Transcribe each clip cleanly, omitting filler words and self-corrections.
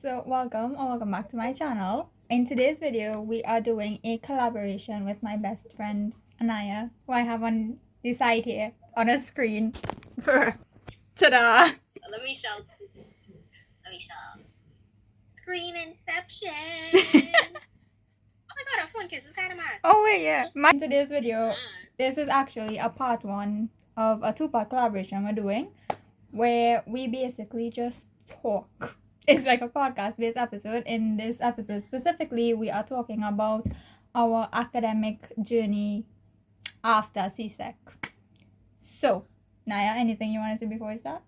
So welcome back to my channel. In today's video, we are doing a collaboration with my best friend Anaya, who I have on the side here on a screen. Ta-da! Let me show. Screen inception. Oh my god, a phone kiss is kind of mad. Oh wait, yeah. In today's video, this is actually a part one of a two-part collaboration we're doing, where we basically just talk. It's like a podcast-based episode. In this episode specifically, we are talking about our academic journey after CSEC. So, Naya, anything you want to say before we start?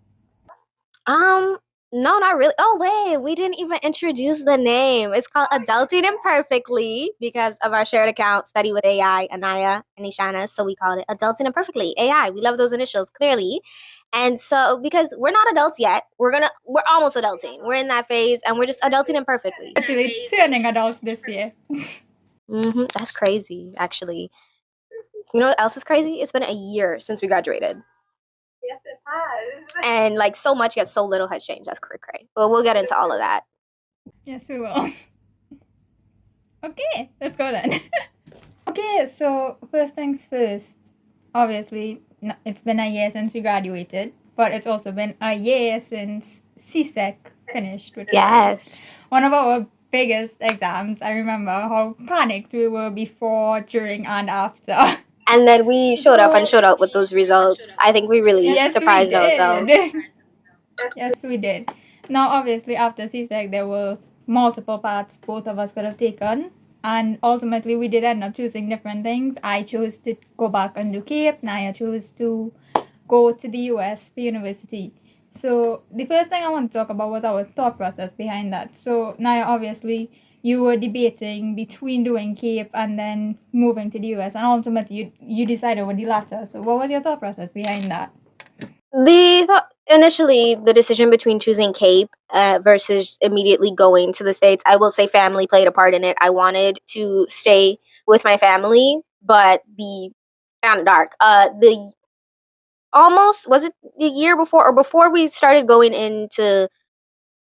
No, not really. Oh wait, we didn't even introduce the name. It's called Adulting Imperfectly because of our shared account study with AI, Anaya and I, so we called it Adulting Imperfectly. AI. We love those initials clearly. And so because we're not adults yet, we're almost adulting. We're in that phase and we're just adulting imperfectly. Actually, turning adults this year. That's crazy, actually. You know what else is crazy? It's been a year since we graduated. Yes, it has. And like so much yet so little has changed. That's cray. But we'll get into all of that. Yes, we will. Okay, let's go then. Okay, so first things first. Obviously, it's been a year since we graduated, but it's also been a year since CSEC finished. Yes. One of our biggest exams. I remember how panicked we were before, during, and after. And then we showed up and showed out with those results. I think we really surprised ourselves. Yes, we did. Now, obviously, after CSEC, there were multiple paths both of us could have taken. And ultimately, we did end up choosing different things. I chose to go back and do CAPE. Naya chose to go to the US for university. So, the first thing I want to talk about was our thought process behind that. So, Naya, obviously, you were debating between doing CAPE and then moving to the US, and ultimately you decided with the latter. So what was your thought process behind that? Initially, the decision between choosing CAPE versus immediately going to the States, I will say family played a part in it. I wanted to stay with my family, but kind of dark. Was it the year before or before we started going into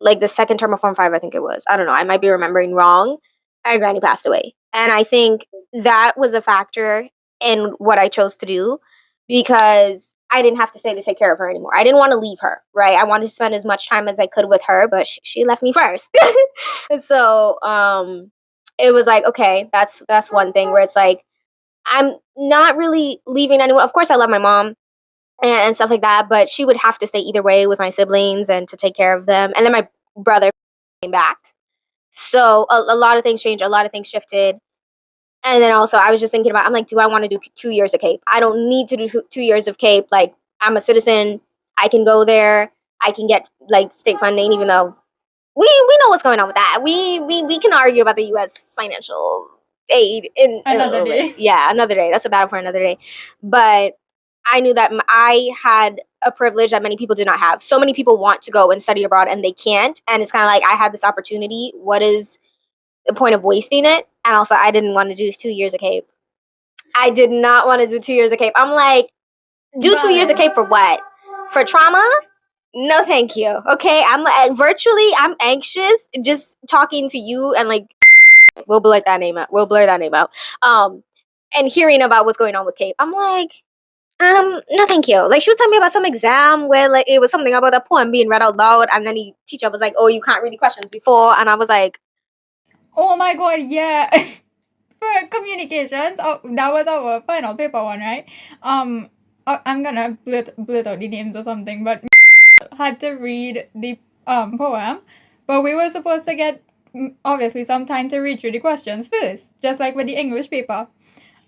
like the second term of Form 5, I think it was. I don't know. I might be remembering wrong. My granny passed away. And I think that was a factor in what I chose to do because I didn't have to stay to take care of her anymore. I didn't want to leave her, right? I wanted to spend as much time as I could with her, but she left me first. So it was like, okay, that's one thing where it's like, I'm not really leaving anyone. Of course, I love my mom and stuff like that, but she would have to stay either way with my siblings and to take care of them. And then my brother came back. So a lot of things changed, a lot of things shifted. And then also I was just thinking about, I'm like, do I want to do 2 years of CAPE? I don't need to do 2 years of CAPE. Like, I'm a citizen. I can go there. I can get like state funding, even though we know what's going on with that. We can argue about the US financial aid in another day. Yeah, another day. That's a battle for another day. But I knew that I had a privilege that many people did not have. So many people want to go and study abroad and they can't. And it's kind of like, I had this opportunity. What is the point of wasting it? And also, I didn't want to do 2 years of CAPE. I did not want to do 2 years of CAPE. I'm like, do 2 years of CAPE for what? For trauma? No, thank you. Okay, I'm like, virtually, I'm anxious just talking to you and like, we'll blur that name out. And hearing about what's going on with CAPE. I'm like, no, thank you. Like, she was telling me about some exam where like it was something about a poem being read out loud, and then the teacher was like, "Oh, you can't read the questions before," and I was like, "Oh my god, yeah." For communications, that was our final paper one, right? I'm gonna blurt out the names or something, but had to read the poem, but we were supposed to get obviously some time to read through the questions first, just like with the English paper.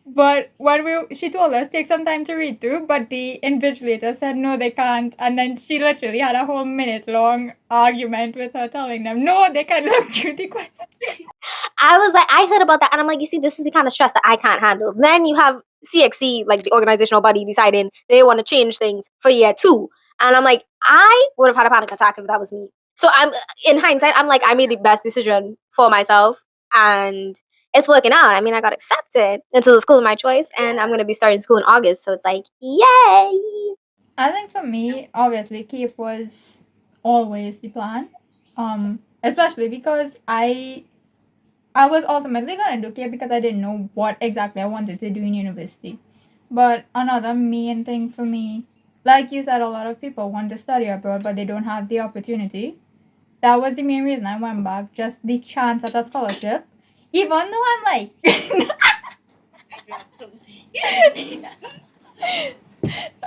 But when she told us take some time to read through, but the invigilator said no, they can't, and then she literally had a whole minute-long argument with her, telling them no, they can't look through the questions. I was like, I heard about that, and I'm like, you see, this is the kind of stress that I can't handle. Then you have CXC, like the organizational body, deciding they want to change things for year 2, and I'm like, I would have had a panic attack if that was me. So in hindsight, I'm like, I made the best decision for myself, and it's working out. I mean, I got accepted into the school of my choice, and I'm going to be starting school in August. So it's like, yay! I think for me, obviously, CAPE was always the plan. especially because I was ultimately gonna do 𝐾𝐝 because I didn't know what exactly I wanted to do in university. But another main thing for me, like you said, a lot of people want to study abroad, but they don't have the opportunity. That was the main reason I went back, just the chance at a scholarship. Even though I'm like,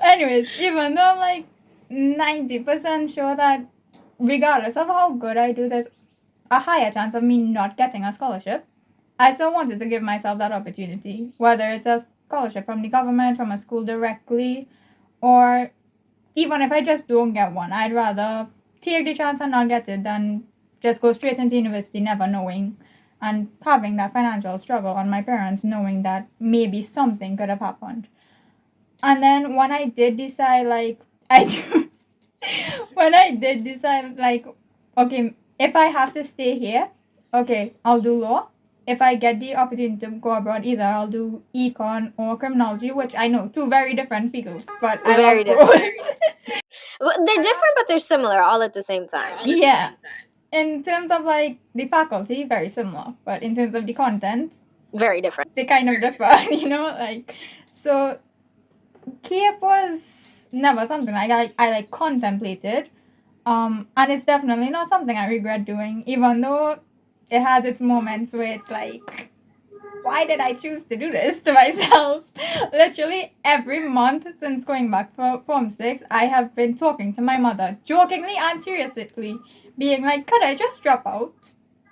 anyways, even though I'm like 90% sure that regardless of how good I do, there's a higher chance of me not getting a scholarship. I still wanted to give myself that opportunity, whether it's a scholarship from the government, from a school directly, or even if I just don't get one, I'd rather take the chance and not get it than just go straight into university never knowing and having that financial struggle on my parents knowing that maybe something could have happened. And then when I did decide, like, when I did decide, like, okay, if I have to stay here, okay, I'll do law. If I get the opportunity to go abroad, either I'll do econ or criminology, which I know, two very different fields, but I Very love both. different. Well, they're different, but they're similar all at the same time. Yeah. In terms of like the faculty, very similar, but in terms of the content, Very different. they kind of differ, like, so 𝐾𝐝 was never something like I like contemplated, and it's definitely not something I regret doing, even though it has its moments where it's like, why did I choose to do this to myself? Literally every month since going back for Form 6, I have been talking to my mother, jokingly and seriously, being like, could I just drop out?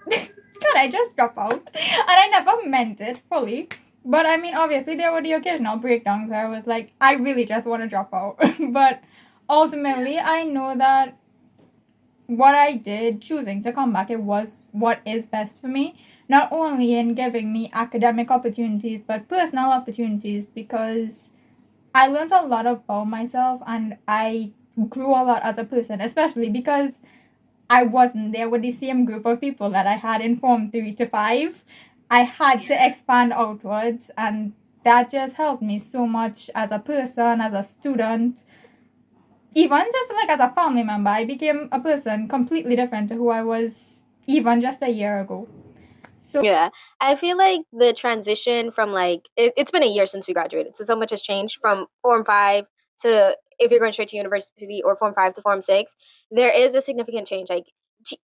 Could I just drop out? And I never meant it fully. But I mean, obviously, there were the occasional breakdowns where I was like, I really just want to drop out. But ultimately, I know that what I did, choosing to come back, it was what is best for me. Not only in giving me academic opportunities, but personal opportunities, because I learned a lot about myself and I grew a lot as a person, especially because I wasn't there with the same group of people that I had in Form 3 to 5. I had to expand outwards, and that just helped me so much as a person, as a student. Even just like as a family member, I became a person completely different to who I was even just a year ago. So Yeah, I feel like the transition from like it's been a year since we graduated, so much has changed from Form 5 to if you're going straight to university, or Form 5 to Form 6. There is a significant change. Like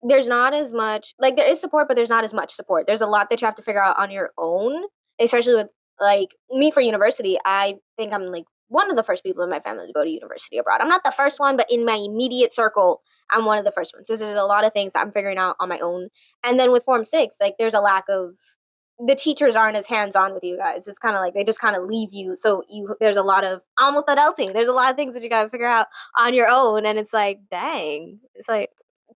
there's not as much, like there is support, but there's not as much support. There's a lot that you have to figure out on your own, especially with like me for university. I think I'm like one of the first people in my family to go to university abroad. I'm not the first one, but in my immediate circle, I'm one of the first ones. So there's a lot of things that I'm figuring out on my own. And then with Form 6, like there's a lack of, the teachers aren't as hands-on with you guys. It's kind of like they just kind of leave you. So there's a lot of almost adulting. There's a lot of things that you got to figure out on your own, and it's like, dang. It's like,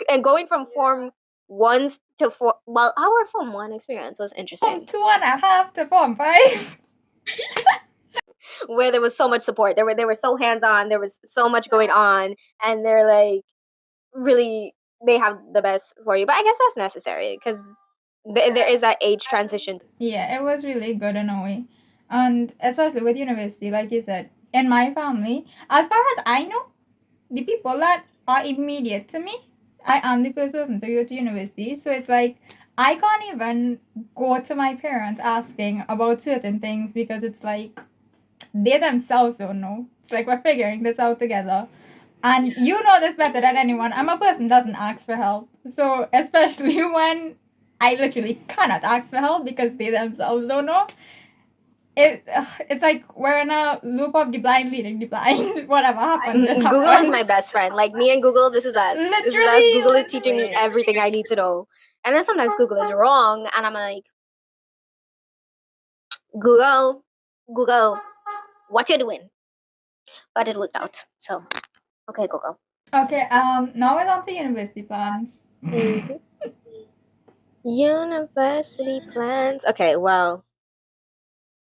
and going from Form 1s to 4, well, our Form 1 experience was Form interesting, 2.5 to Form 5. where there was so much support. They were so hands-on. There was so much going on, and they're like really, they have the best for you. But I guess that's necessary because there is that age transition. Yeah, it was really good in a way. And especially with university, like you said, in my family, as far as I know, the people that are immediate to me, I am the first person to go to university. So it's like, I can't even go to my parents asking about certain things because it's like, they themselves don't know. It's like we're figuring this out together. And you know this better than anyone. I'm a person who doesn't ask for help. So especially when I literally cannot ask for help because they themselves don't know. It's like we're in a loop of the blind leading the blind. Whatever happens, just Google happens. is my best friend. Like me and Google, this is us. This is us. Literally, Google is teaching me everything I need to know. And then sometimes Google is wrong, and I'm like, Google, what you doing? But it worked out. So, okay, Google. Okay, now we're on to university plans. University plans. Okay, well,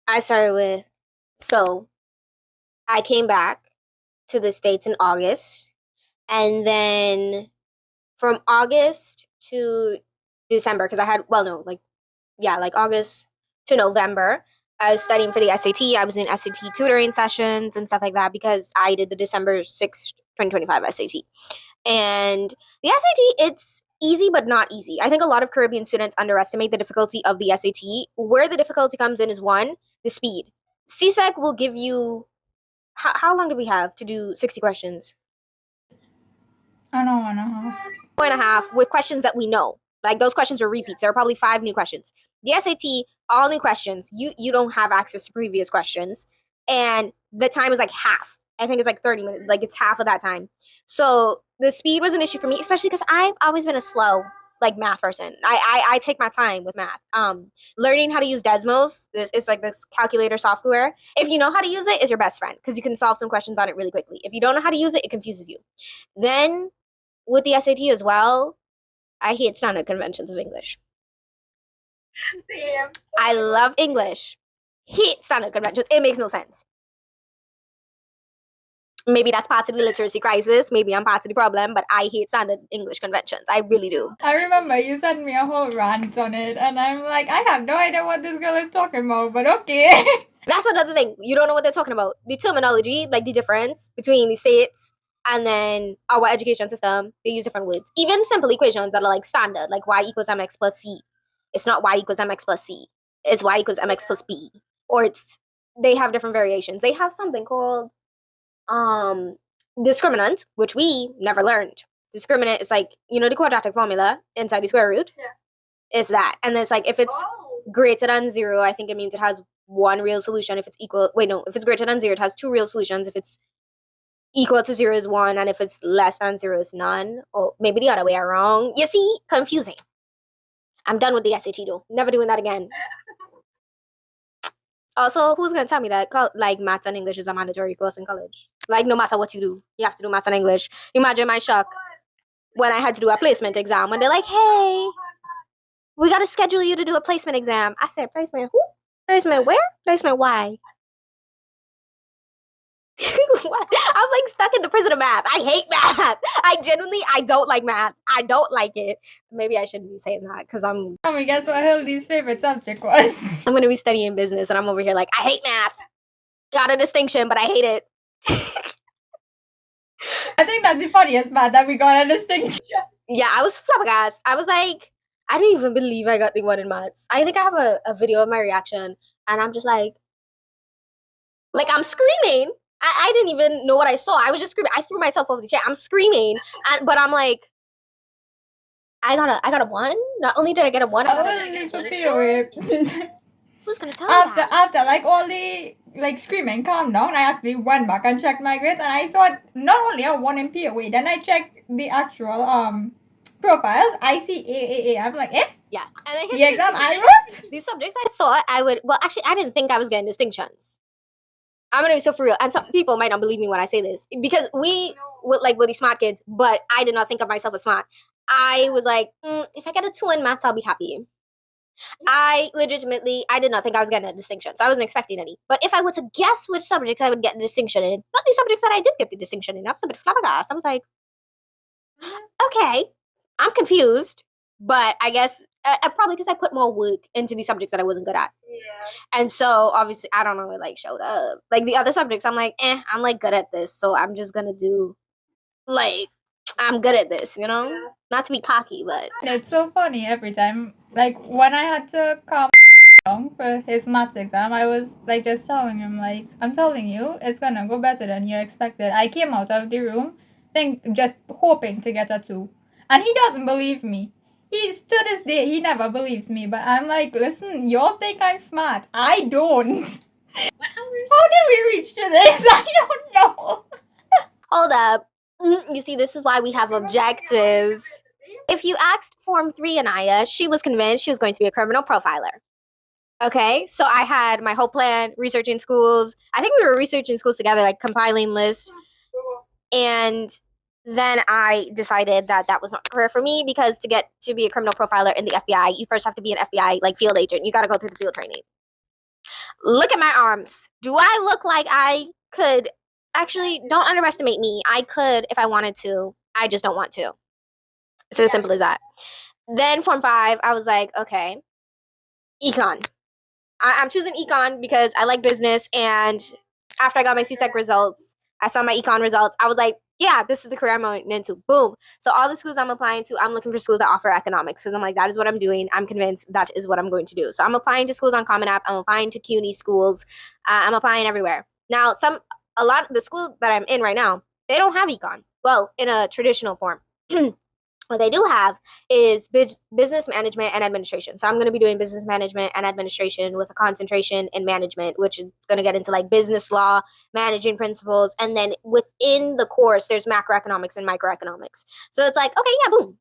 I started with, so I came back to the States in August, and then from August to December, because I had, well, no, like, yeah, like August to November, I was studying for the SAT. I was in SAT tutoring sessions and stuff like that because I did the December 6th, 2025 SAT. And the SAT, it's easy, but not easy. I think a lot of Caribbean students underestimate the difficulty of the SAT. Where the difficulty comes in is one, the speed. CSEC will give you, how long do we have to do 60 questions? An hour and a half. Hour and a half with questions that we know. Like those questions are repeats. There are probably 5 new questions. The SAT, all new questions. You don't have access to previous questions. And the time is like half. I think it's like 30 minutes. Like it's half of that time. So the speed was an issue for me, especially because I've always been a slow like math person. I take my time with math. Learning how to use Desmos, it's like this calculator software. If you know how to use it, it's your best friend because you can solve some questions on it really quickly. If you don't know how to use it, it confuses you. Then with the SAT as well, I hate standard conventions of English. Damn. I love English. Hate standard conventions. It makes no sense. Maybe that's part of the literacy crisis. Maybe I'm part of the problem, but I hate standard English conventions. I really do. I remember you sent me a whole rant on it, and I'm like, I have no idea what this girl is talking about, but okay. That's another thing. You don't know what they're talking about. The terminology, like the difference between the states and then our education system, they use different words. Even simple equations that are like standard, like y equals mx plus c. It's not y equals mx plus c. It's y equals mx plus b. Or they have different variations. They have something called discriminant, which we never learned. Discriminant is like, the quadratic formula inside the square root. Yeah. It's that. And it's like if it's greater than 0, I think it means it has one real solution. If it's if it's greater than 0, it has 2 real solutions. If it's equal to 0 is 1, and if it's less than 0 is none. Or maybe the other way around. You see? Confusing. I'm done with the SAT though. Never doing that again. Also, who's gonna tell me that like maths and English is a mandatory course in college? Like no matter what you do, you have to do maths and English. Imagine my shock when I had to do a placement exam and they're like, "Hey, we gotta schedule you to do a placement exam." I said, "Placement who? Placement where? Placement why?" I'm like stuck in the prison of math. I hate math. I don't like math. I don't like it. Maybe I shouldn't be saying that because I'm. Tell me, guess what Hildy's favorite subject was? I'm gonna be studying business, and I'm over here like I hate math. Got a distinction, but I hate it. I think that's the funniest part that we got a distinction. Yeah, I was flabbergasted. I was like, I didn't even believe I got the 1 in maths. I think I have a video of my reaction, and I'm just like I'm screaming. I didn't even know what I saw. I was just screaming. I threw myself off the chair. I'm screaming, but I'm like, I got a 1. Not only did I get a 1, I got a distinction. Who's gonna tell me that? After like all the like screaming calm down, I actually went back and checked my grades, and I saw not only a 1 in POA, then I checked the actual profiles. I see AAA. I'm like, eh? Yeah. And then the exam I wrote? These subjects I thought I would. Well, actually, I didn't think I was getting distinctions. I'm gonna be so for real, and some people might not believe me when I say this because we're the smart kids, but I did not think of myself as smart. I was like, if I get a 2 in maths, I'll be happy. I did not think I was getting a distinction, so I wasn't expecting any. But if I were to guess which subjects I would get a distinction in, not the subjects that I did get the distinction in, I was a bit flabbergasted. I was like, okay, I'm confused, but I guess probably because I put more work into the subjects that I wasn't good at. Yeah. And so obviously I don't know it like showed up. Like the other subjects, I'm like, I'm like good at this, so I'm just gonna do I'm good at this, Yeah. Not to be cocky, but it's so funny every time. Like when I had to calm down for his maths exam, I was like just telling him like, I'm telling you, it's gonna go better than you expected. I came out of the room just hoping to get a 2. And he doesn't believe me. To this day, he never believes me. But I'm like, listen, y'all think I'm smart. I don't. How did we reach to this? I don't know. Hold up. You see, this is why we have objectives. If you asked Form 3 Anaya, she was convinced she was going to be a criminal profiler. Okay, so I had my whole plan, researching schools. I think we were researching schools together, like compiling lists. And then I decided that was not a career for me because to get to be a criminal profiler in the FBI, you first have to be an FBI like field agent. You got to go through the field training. Look at my arms. Do I look like I could? Actually, don't underestimate me. I could if I wanted to. I just don't want to. It's as simple as that. Then Form 5, I was like, okay, econ. I'm choosing econ because I like business. And after I got my CSEC results, I saw my econ results. I was like, yeah, this is the career I'm going into. Boom. So all the schools I'm applying to, I'm looking for schools that offer economics because I'm like, that is what I'm doing. I'm convinced that is what I'm going to do. So I'm applying to schools on Common App. I'm applying to CUNY schools. I'm applying everywhere. Now, a lot of the school that I'm in right now, they don't have econ. Well, in a traditional form. What they do have is business management and administration. So I'm going to be doing business management and administration with a concentration in management, which is going to get into like business law, managing principles, and then within the course there's macroeconomics and microeconomics. So it's like, okay, yeah, boom,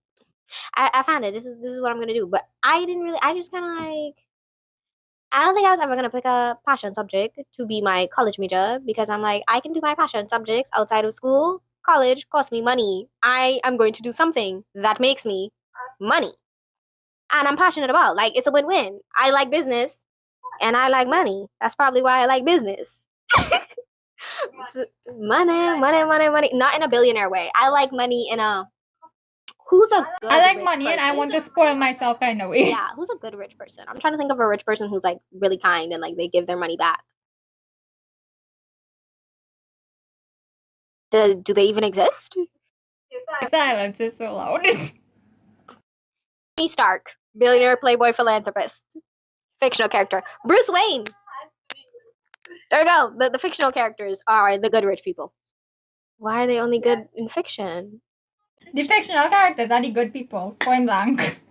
I found it. This is what I'm going to do. But I just kind of like, I don't think I was ever going to pick a passion subject to be my college major because I'm like, I can do my passion subjects outside of school. College costs me money. I am going to do something that makes me money. And I'm passionate about. Like, it's a win-win. I like business and I like money. That's probably why I like business. Money, money, money, money. Not in a billionaire way. I like money in a who's a good I like rich money and I person? want to spoil myself kind of way. Yeah, who's a good rich person? I'm trying to think of a rich person who's like really kind and like they give their money back. Do they even exist? Silence is so loud. Tony Stark, billionaire, playboy, philanthropist, fictional character. Bruce Wayne. There we go. The fictional characters are the good rich people. Why are they only good in fiction? The fictional characters are the good people. Point blank.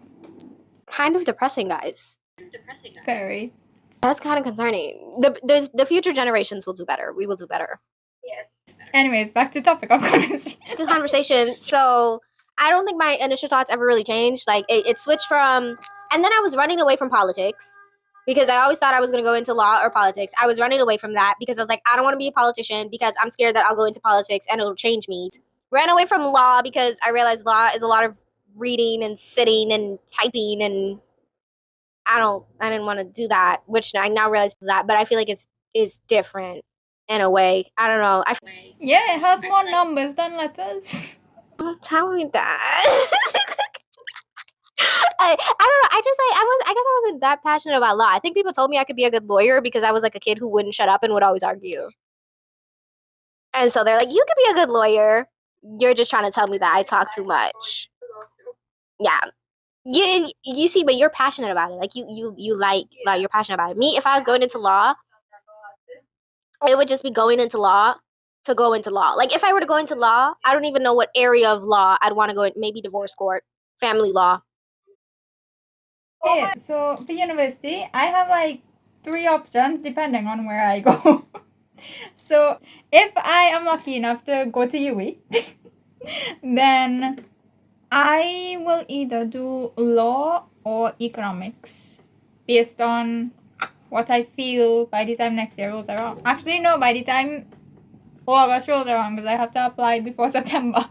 Kind of depressing, guys. Very. That's kind of concerning. The future generations will do better. We will do better. Anyways, back to topic of conversation. The conversation. So I don't think my initial thoughts ever really changed. Like it switched from, and then I was running away from politics because I always thought I was going to go into law or politics. I was running away from that because I was like, I don't want to be a politician because I'm scared that I'll go into politics and it'll change me. Ran away from law because I realized law is a lot of reading and sitting and typing, and I didn't want to do that, which I now realize that, but I feel like it's different in a way. I don't know. Yeah, it has more numbers than letters. Don't tell me that. I don't know. I guess I wasn't that passionate about law. I think people told me I could be a good lawyer because I was like a kid who wouldn't shut up and would always argue. And so they're like, you could be a good lawyer. You're just trying to tell me that I talk too much. Yeah. You see, but you're passionate about it. Like you like you're passionate about it. Me, if I was going into law, it would just be going into law to go into law. Like if I were to go into law, I don't even know what area of law I'd want to go in. Maybe divorce court, family law. Okay, so for university, I have like 3 options depending on where I go. So if I am lucky enough to go to UE, then I will either do law or economics based on what I feel by the time next year rolls around. Actually, no, by the time August rolls around because I have to apply before September.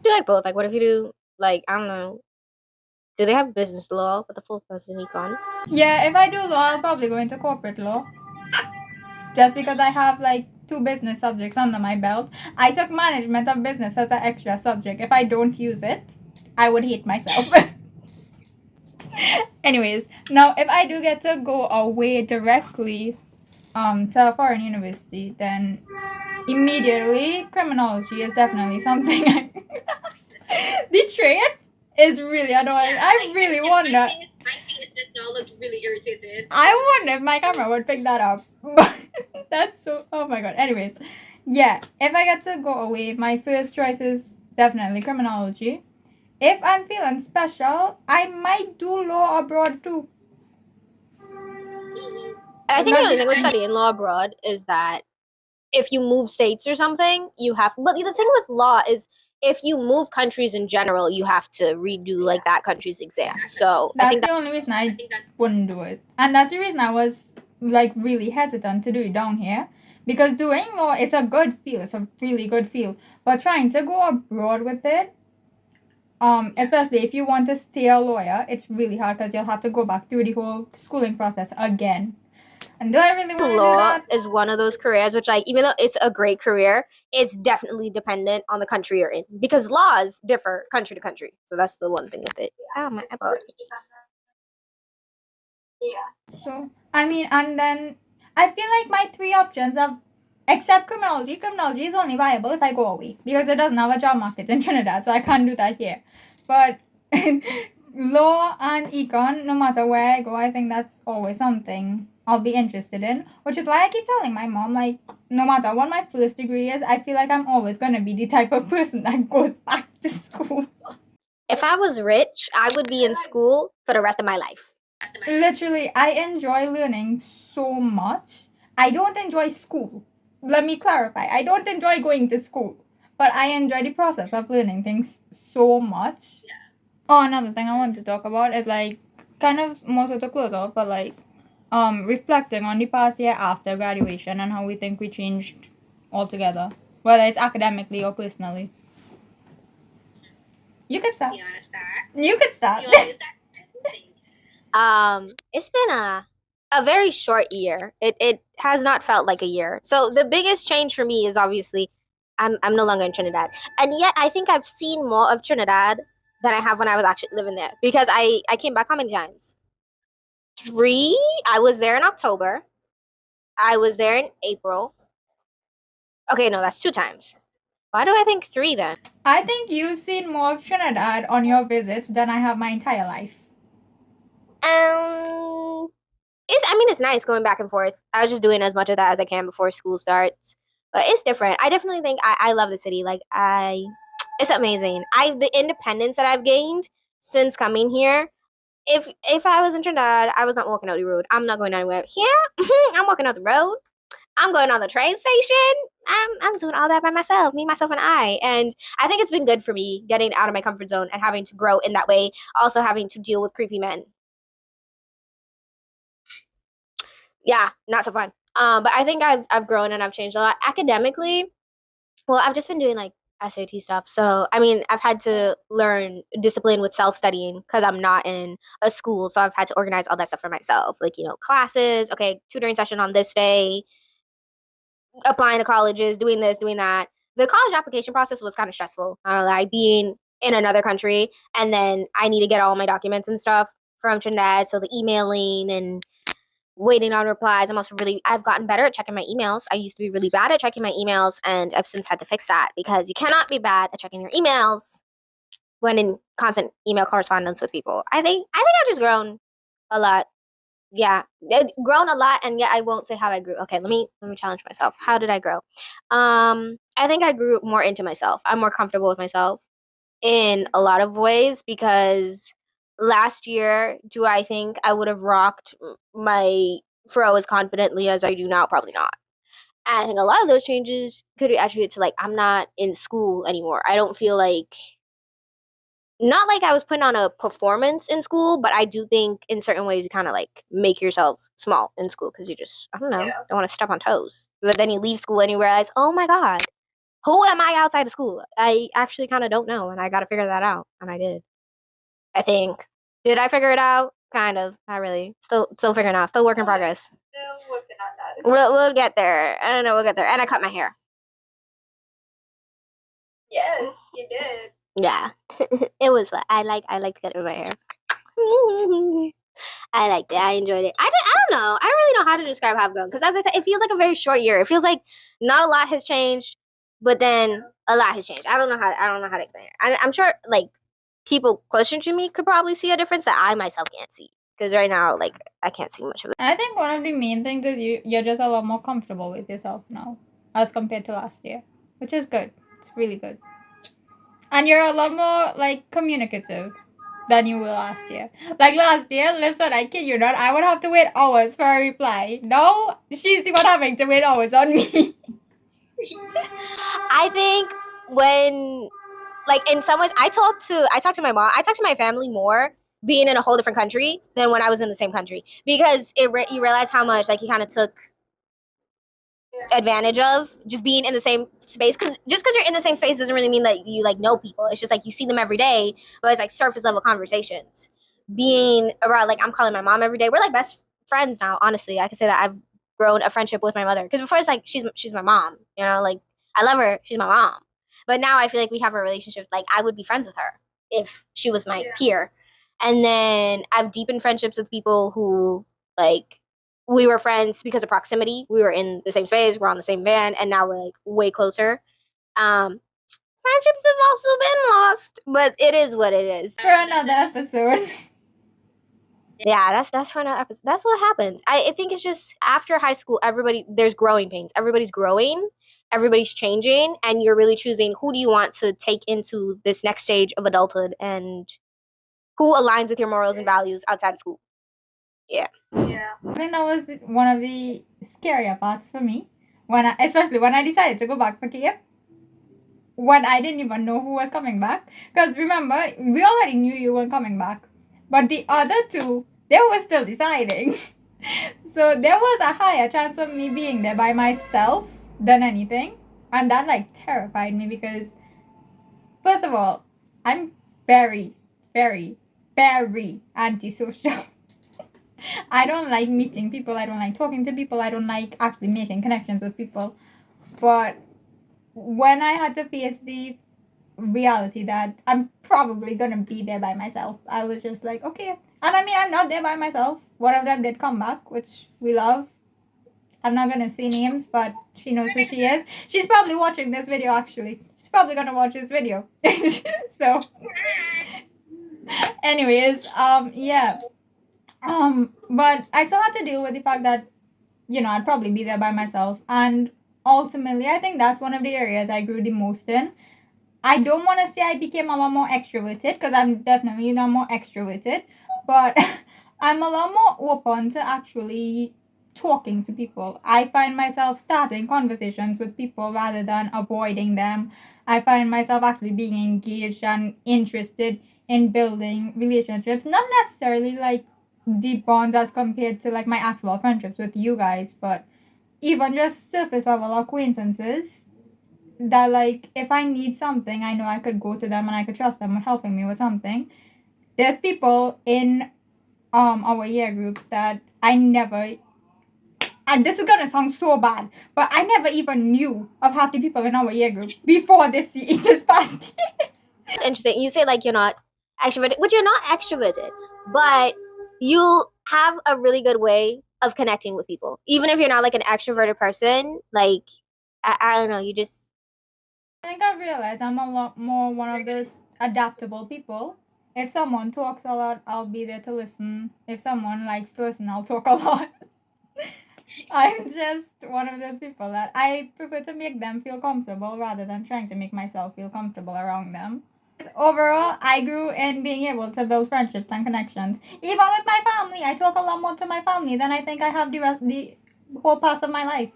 Do like both. Like what if you do like I don't know. Do they have business law with the full person econ? Yeah, if I do law, I'll probably go into corporate law. Just because I have like 2 business subjects under my belt. I took management of business as an extra subject. If I don't use it, I would hate myself. Anyways, now if I do get to go away directly to a foreign university, then immediately criminology is definitely something the train is really annoying. I really wonder. I wonder if my camera would pick that up. But that's so. Oh my god. Anyways, yeah. If I get to go away, my first choice is definitely criminology. If I'm feeling special, I might do law abroad too. I think the only thing with studying law abroad is that if you move states or something, you have. But the thing with law is if you move countries in general, you have to redo like that country's exam. So That's I think the only reason I wouldn't do it, and that's the reason I was like really hesitant to do it down here. Because doing law, it's a good feel. It's a really good feel. But trying to go abroad with it, especially if you want to stay a lawyer, it's really hard because you'll have to go back through the whole schooling process again. And do I really want to do law that? is one of those careers which, like, even though it's a great career, it's definitely dependent on the country you're in because laws differ country to country. So that's the one thing with it. Oh my eyeball. So, I mean, and then I feel like my 3 options are Except criminology. Criminology is only viable if I go away because it doesn't have a job market in Trinidad, so I can't do that here. But law and econ, no matter where I go, I think that's always something I'll be interested in. Which is why I keep telling my mom, like, no matter what my first degree is, I feel like I'm always gonna be the type of person that goes back to school. If I was rich, I would be in school for the rest of my life. Literally, I enjoy learning so much. I don't enjoy school. Let me clarify. I don't enjoy going to school, but I enjoy the process of learning things so much. Yeah. Oh, another thing I want to talk about is like kind of more so to close off, but like reflecting on the past year after graduation and how we think we changed altogether, whether it's academically or personally. You could start. You could start. It's been a very short year. It has not felt like a year. So the biggest change for me is obviously I'm no longer in Trinidad. And yet I think I've seen more of Trinidad than I have when I was actually living there. Because I came back how many times? 3. I was there in October. I was there in April. Okay, no, that's 2 times. Why do I think 3 then? I think you've seen more of Trinidad on your visits than I have my entire life. It's nice going back and forth. I was just doing as much of that as I can before school starts. But it's different. I definitely think I love the city. Like it's amazing. The independence that I've gained since coming here. If I was in Trinidad, I was not walking out the road. I'm not going anywhere. Yeah, I'm walking out the road. I'm going on the train station. I'm doing all that by myself, me, myself, and I. And I think it's been good for me getting out of my comfort zone and having to grow in that way. Also having to deal with creepy men. Yeah, not so fun. But I think I've grown and I've changed a lot academically. Well, I've just been doing like SAT stuff. So I mean, I've had to learn discipline with self studying because I'm not in a school. So I've had to organize all that stuff for myself, like classes. Okay, tutoring session on this day, applying to colleges, doing this, doing that. The college application process was kind of stressful. Like being in another country, and then I need to get all my documents and stuff from Trinidad. So the emailing and waiting on replies. I've gotten better at checking my emails. I used to be really bad at checking my emails, and I've since had to fix that because you cannot be bad at checking your emails when in constant email correspondence with people. I think I've just grown a lot. Yeah, grown a lot, and yet I won't say how I grew. Okay, let me challenge myself. How did I grow? I think I grew more into myself. I'm more comfortable with myself in a lot of ways because last year, do I think I would have rocked my fro as confidently as I do now? Probably not. And I think a lot of those changes could be attributed to like I'm not in school anymore. I don't feel like not like I was putting on a performance in school, but I do think in certain ways you kind of like make yourself small in school because you just I don't know don't want to step on toes. But then you leave school and you realize, oh my god, who am I outside of school? I actually kind of don't know, and I got to figure that out, and I did. I think. Did I figure it out? Kind of. Not really. Still figuring out. Still work in progress. Still working on that. We'll get there. I don't know. We'll get there. And I cut my hair. Yes, you did. Yeah, it was fun. I like cutting my hair. I liked it. I enjoyed it. I don't know. I don't really know how to describe how I've grown because, as I said, it feels like a very short year. It feels like not a lot has changed, but then a lot has changed. I don't know how to explain it. I'm sure like people closer to me could probably see a difference that I myself can't see because right now like I can't see much of it. I think one of the main things is you're just a lot more comfortable with yourself now as compared to last year, which is good. It's really good. And you're a lot more like communicative than you were last year. Like last year, listen, I kid you not, I would have to wait hours for a reply. Now she's the one having to wait hours on me. I think when like in some ways I talk to my mom, I talk to my family more being in a whole different country than when I was in the same country because you realize how much like you kind of took advantage of just being in the same space because just because you're in the same space doesn't really mean that you like know people. It's just like you see them every day, but it's like surface level conversations. Being around like I'm calling my mom every day. We're like best friends now. Honestly, I can say that I've grown a friendship with my mother because before it's like she's my mom. Like I love her. She's my mom. But now I feel like we have a relationship. Like I would be friends with her if she was my peer. And then I've deepened friendships with people who like we were friends because of proximity. We were in the same space, we're on the same van, and now we're like way closer. Friendships have also been lost, but it is what it is. For another episode. Yeah, that's for another episode. That's what happens. I think it's just after high school, there's growing pains. Everybody's growing, everybody's changing, and you're really choosing who do you want to take into this next stage of adulthood and who aligns with your morals and values outside of school. Yeah. I think that was one of the scarier parts for me, especially when I decided to go back for 𝐾𝐿, when I didn't even know who was coming back. Because remember, we already knew you weren't coming back, but the other two, they were still deciding. So there was a higher chance of me being there by myself than anything, and that like terrified me because, first of all, I'm very, very, very antisocial. I don't like meeting people, I don't like talking to people, I don't like actually making connections with people. But when I had to face the reality that I'm probably gonna be there by myself, I was just like, okay. And I mean, I'm not there by myself. One of them did come back, which we love. I'm not gonna say names, but she knows who she is. She's probably watching this video, actually. She's probably gonna watch this video. So, anyways, yeah. But I still had to deal with the fact that, I'd probably be there by myself. And ultimately, I think that's one of the areas I grew the most in. I don't want to say I became a lot more extroverted, because I'm definitely not more extroverted, but I'm a lot more open to actually talking to people. I find myself starting conversations with people rather than avoiding them. I find myself actually being engaged and interested in building relationships, not necessarily like deep bonds as compared to like my actual friendships with you guys, but even just surface level acquaintances that, like, if I need something, I know I could go to them and I could trust them with helping me with something. There's people in our year group that I never, and this is gonna sound so bad, but I never even knew of half the people in our year group before this past year. It's interesting. You say like you're not extroverted, which you're not extroverted, but you have a really good way of connecting with people. Even if you're not like an extroverted person, like I don't know, you just I think I realized I'm a lot more one of those adaptable people. If someone talks a lot, I'll be there to listen. If someone likes to listen, I'll talk a lot. I'm just one of those people that I prefer to make them feel comfortable rather than trying to make myself feel comfortable around them. Overall, I grew in being able to build friendships and connections. Even with my family, I talk a lot more to my family than I think I have the whole past of my life.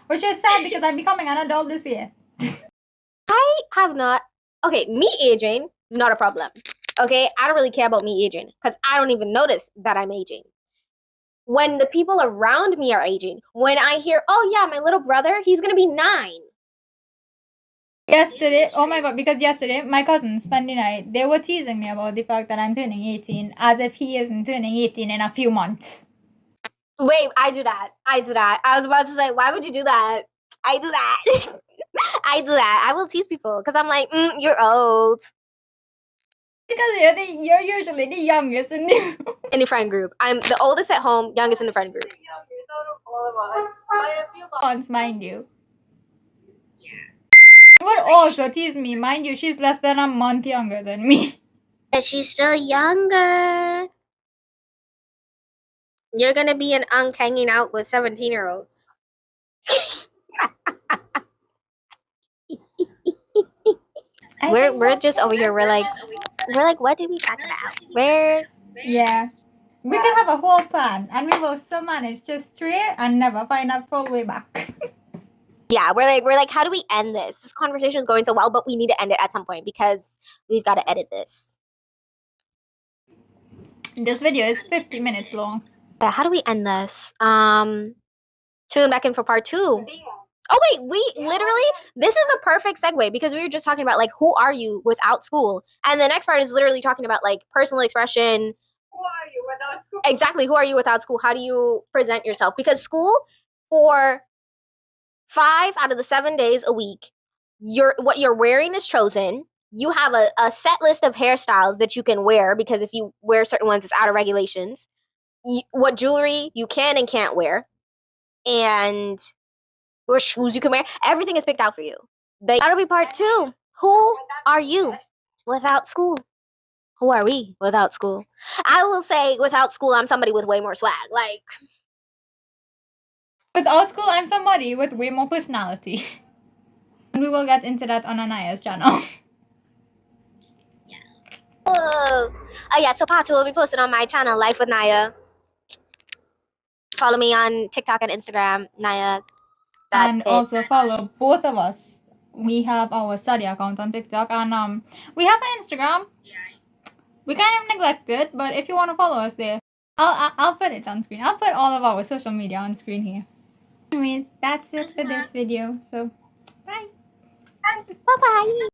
Which is sad because I'm becoming an adult this year. I have not. Okay, me aging, not a problem. Okay, I don't really care about me aging because I don't even notice that I'm aging. When the people around me are aging, when I hear, oh yeah, my little brother, he's gonna be 9. Yesterday, oh my god, because yesterday, my cousins, Spendy and I, they were teasing me about the fact that I'm turning 18, as if he isn't turning 18 in a few months. Wait, I do that. I was about to say, why would you do that? I do that. I do that. I will tease people because I'm like, you're old. Because you're usually the youngest in the friend group. I'm the oldest at home, youngest in the friend group. Months, mind you. She would also tease me, mind you, she's less than a month younger than me. And she's still younger. You're gonna be an unk hanging out with 17-year-olds. We're just over here. We're like, what did we talk about? Yeah. We can have a whole plan and we will still manage to stray and never find our full way back. Yeah, we're like, how do we end this? This conversation is going so well, but we need to end it at some point because we've got to edit this. This video is 50 minutes long. Yeah, how do we end this? Tune back in for part 2. Oh wait, this is the perfect segue because we were just talking about like who are you without school, and the next part is literally talking about like personal expression. Who are you without school? Exactly, who are you without school? How do you present yourself? Because school, for 5 out of the 7 days a week, what you're wearing is chosen. You have a set list of hairstyles that you can wear because if you wear certain ones, it's out of regulations. what jewelry you can and can't wear, and what shoes you can wear. Everything is picked out for you. That'll be part 2. Who are you without school? Who are we without school? I will say, without school, I'm somebody with way more swag. Like, without school, I'm somebody with way more personality. And we will get into that on Anaya's channel. oh yeah. So part 2 will be posted on my channel, Life with Naya. Follow me on TikTok and Instagram, Naya. And also follow both of us. We have our study account on TikTok, and we have an Instagram. We kind of neglect it, but if you want to follow us there, I'll put it on screen. I'll put all of our social media on screen here. Anyways, that's it for this video. So, bye. Bye bye.